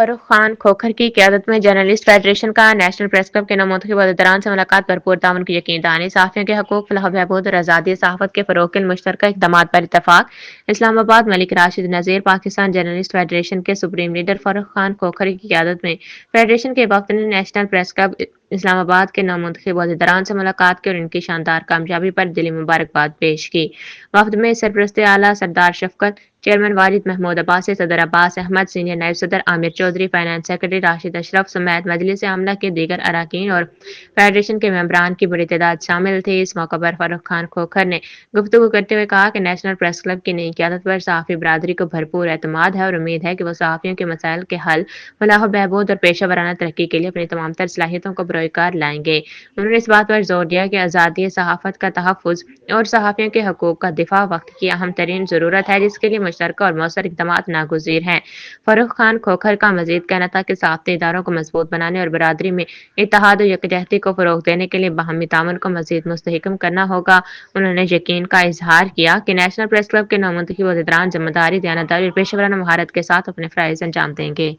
فاروق خان کھوکھر کی قیادت میں جرنلسٹ فیڈریشن کا نیشنل پریس کلب کے نمائندوں کے عہدیداران سے ملاقات بھرپور تعاون کی یقین دہانی صحافیوں کے حقوق فلاح و بہبود اور آزادی صحافت کے فروغ کے مشترکہ اقدامات پر اتفاق اسلام آباد ملک راشد نذیر پاکستان جرنلسٹ فیڈریشن کے سپریم لیڈر فاروق خان کھوکھر کی قیادت میں فیڈریشن کے وفد نے نیشنل پریس کلب اسلام آباد کے نامنتخب عہدیداران سے ملاقات کی اور ان کی شاندار کامیابی پر دلی مبارکباد پیش کی۔ وفد میں سرپرست اعلیٰ سردار شفقت، چیئرمین والد محمود عباسی، صدر عباس احمد، سینئر نائب صدر عامر چودھری، فائنانس سیکرٹری راشد اشرف سمیت مجلس عاملہ کے دیگر اراکین اور فیڈریشن کے ممبران کی بڑی تعداد شامل تھی۔ اس موقع پر فاروق خان کھوکھر نے گفتگو کرتے ہوئے کہا کہ نیشنل پریس کلب کی نئی قیادت پر صحافی برادری کو بھرپور اعتماد ہے اور امید ہے کہ وہ صحافیوں کے مسائل کے حل، فلاح و بہبود اور پیشہ ورانہ ترقی کے لیے اپنی تمام تر صلاحیتوں کو بروئے کار لائیں گے۔ انہوں نے اس بات پر زور دیا کہ آزادی صحافت کا تحفظ اور صحافیوں کے حقوق کا دفاع وقت کی اہم ترین ضرورت ہے، جس کے لیے مشترکہ اور مؤثر اقدامات ناگزیر ہیں۔ فاروق خان کھوکھر کا مزید کہنا تھا کہ صحافتی اداروں کو مضبوط بنانے اور برادری میں اتحاد و یکجہتی کو فروغ دینے کے لیے باہمی تعاون کو مزید مستحکم کرنا ہوگا۔ انہوں نے یقین کا اظہار کیا کہ نیشنل پریس کلب کے نامنتخب عہدیداران ذمہ داری، دیانتداری اور پیشہ ورانہ مہارت کے ساتھ اپنے فرائض انجام دیں گے۔